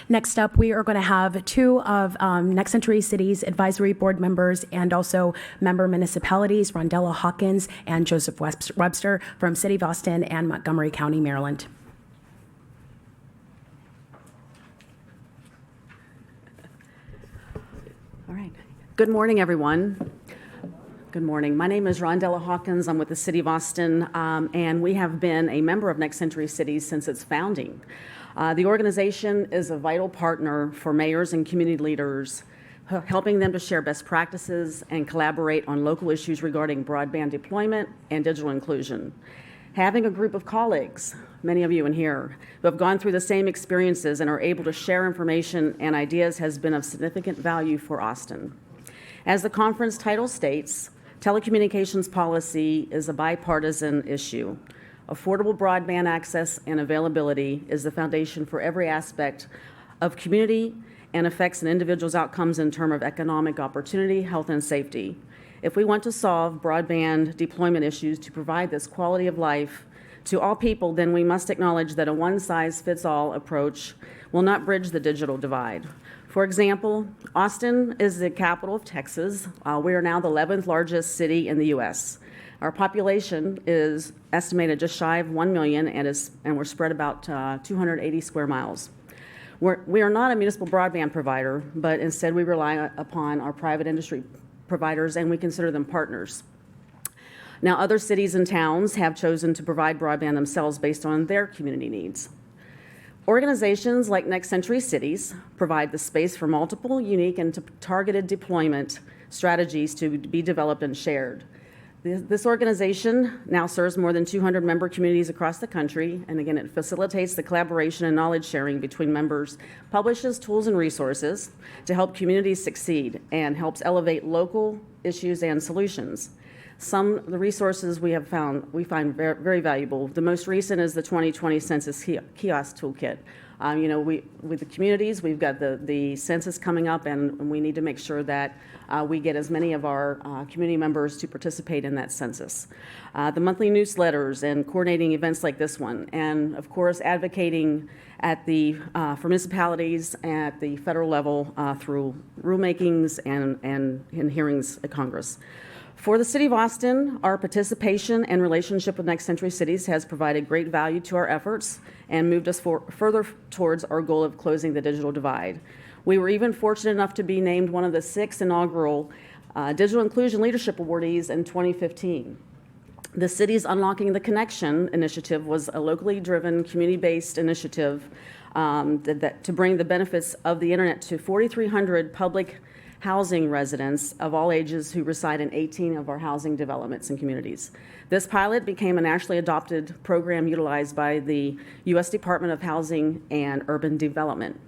Next up, we are going to have two of Next Century Cities Advisory Board members and also member municipalities, Rondella, Hawkins, and Joseph Webster from City of Austin and Montgomery County, Maryland. All right. Good morning, everyone. Good morning. My name is Rondella Hawkins. I'm with the City of Austin, and we have been a member of Next Century Cities since its founding. The organization is a vital partner for mayors and community leaders, helping them to share best practices and collaborate on local issues regarding broadband deployment and digital inclusion. Having a group of colleagues, many of you in here, who have gone through the same experiences and are able to share information and ideas has been of significant value for Austin. As the conference title states, telecommunications policy is a bipartisan issue. Affordable broadband access and availability is the foundation for every aspect of community and affects an individual's outcomes in terms of economic opportunity, health, and safety. If we want to solve broadband deployment issues to provide this quality of life to all people, then we must acknowledge that a one-size-fits-all approach will not bridge the digital divide. For example, Austin is the capital of Texas. We are now the 11th largest city in the U.S. Our population is estimated just shy of 1 million, and we're spread about 280 square miles. We are not a municipal broadband provider, but instead we rely upon our private industry providers, and we consider them partners. Now, other cities and towns have chosen to provide broadband themselves based on their community needs. Organizations like Next Century Cities provide the space for multiple, unique, and targeted deployment strategies to be developed and shared. This organization now serves more than 200 member communities across the country, and again, it facilitates the collaboration and knowledge sharing between members, publishes tools and resources to help communities succeed, and helps elevate local issues and solutions. Some of the resources we find very, very valuable. The most recent is the 2020 Census Kiosk Toolkit. With the communities, we've got the census coming up, and we need to make sure that we get as many of our community members to participate in that census. The monthly newsletters and coordinating events like this one, and of course advocating for municipalities at the federal level through rulemakings and hearings at Congress. For the City of Austin, our participation and relationship with Next Century Cities has provided great value to our efforts and moved us further towards our goal of closing the digital divide. We were even fortunate enough to be named one of the 6 inaugural Digital Inclusion Leadership Awardees in 2015. The city's Unlocking the Connection initiative was a locally driven, community-based initiative to bring the benefits of the internet to 4,300 public housing residents of all ages who reside in 18 of our housing developments and communities. This pilot became a nationally adopted program utilized by the U.S. Department of Housing and Urban Development.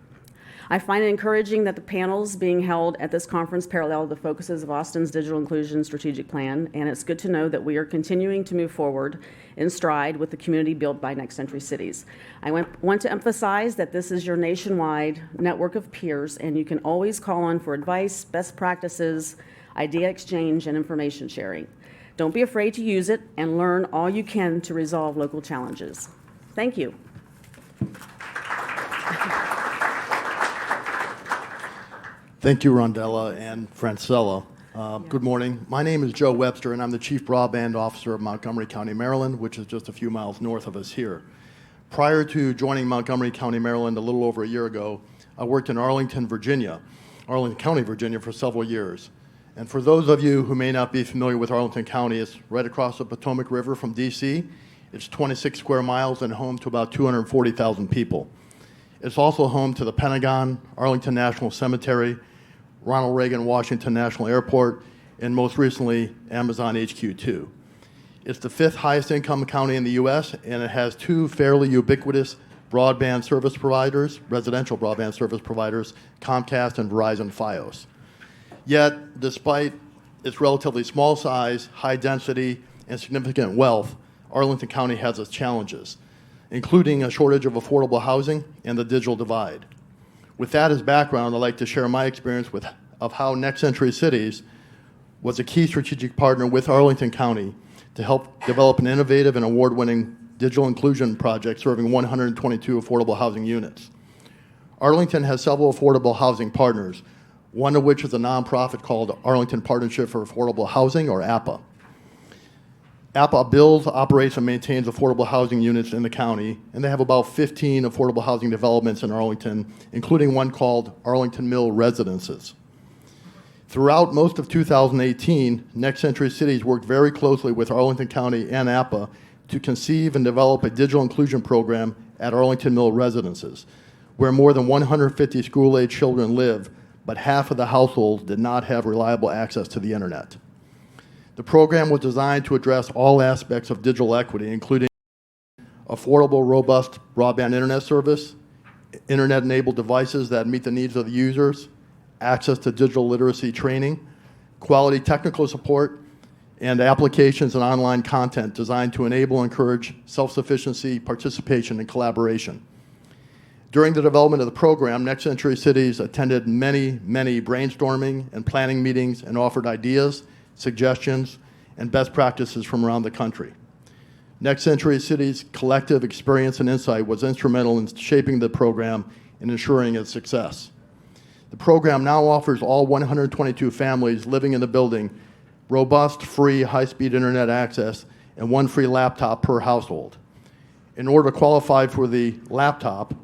I find it encouraging that the panels being held at this conference parallel the focuses of Austin's digital inclusion strategic plan, and it's good to know that we are continuing to move forward in stride with the community built by Next Century Cities. I want to emphasize that this is your nationwide network of peers, and you can always call on for advice, best practices, idea exchange, and information sharing. Don't be afraid to use it and learn all you can to resolve local challenges. Thank you. Thank you, Rondella and Francella. Good morning. My name is Joe Webster, and I'm the Chief Broadband Officer of Montgomery County, Maryland, which is just a few miles north of us here. Prior to joining Montgomery County, Maryland a little over a year ago, I worked in Arlington County, Virginia for several years. And for those of you who may not be familiar with Arlington County, it's right across the Potomac River from D.C. It's 26 square miles and home to about 240,000 people. It's also home to the Pentagon, Arlington National Cemetery, Ronald Reagan Washington National Airport, and most recently, Amazon HQ2. It's the 5th highest income county in the U.S., and it has 2 fairly ubiquitous broadband service providers, residential broadband service providers, Comcast and Verizon Fios. Yet, despite its relatively small size, high density, and significant wealth, Arlington County has its challenges, including a shortage of affordable housing and the digital divide. With that as background, I'd like to share my experience of how Next Century Cities was a key strategic partner with Arlington County to help develop an innovative and award-winning digital inclusion project serving 122 affordable housing units. Arlington has several affordable housing partners, one of which is a nonprofit called Arlington Partnership for Affordable Housing, or APA. APA builds, operates, and maintains affordable housing units in the county, and they have about 15 affordable housing developments in Arlington, including one called Arlington Mill Residences. Throughout most of 2018, Next Century Cities worked very closely with Arlington County and APA to conceive and develop a digital inclusion program at Arlington Mill Residences, where more than 150 school-age children live, but half of the households did not have reliable access to the internet. The program was designed to address all aspects of digital equity, including affordable, robust broadband internet service, internet-enabled devices that meet the needs of the users, access to digital literacy training, quality technical support, and applications and online content designed to enable and encourage self-sufficiency, participation, and collaboration. During the development of the program, Next Century Cities attended many brainstorming and planning meetings and offered ideas, suggestions, and best practices from around the country. Next Century Cities' collective experience and insight was instrumental in shaping the program and ensuring its success. The program now offers all 122 families living in the building robust, free, high-speed internet access and one free laptop per household. In order to qualify for the laptop,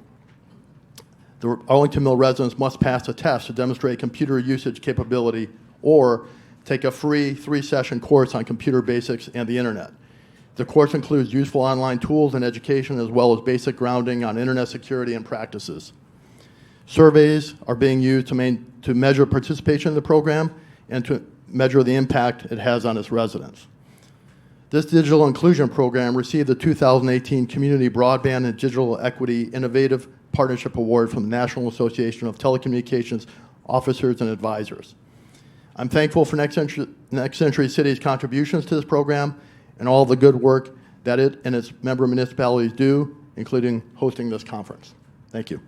the Arlington Mill residents must pass a test to demonstrate computer usage capability or take a free 3-session course on computer basics and the internet. The course includes useful online tools and education, as well as basic grounding on internet security and practices. Surveys are being used to measure participation in the program and to measure the impact it has on its residents. This digital inclusion program received the 2018 Community Broadband and Digital Equity Innovative Partnership Award from the National Association of Telecommunications Officers and Advisors. I'm thankful for Next Century Cities' contributions to this program and all the good work that it and its member municipalities do, including hosting this conference. Thank you.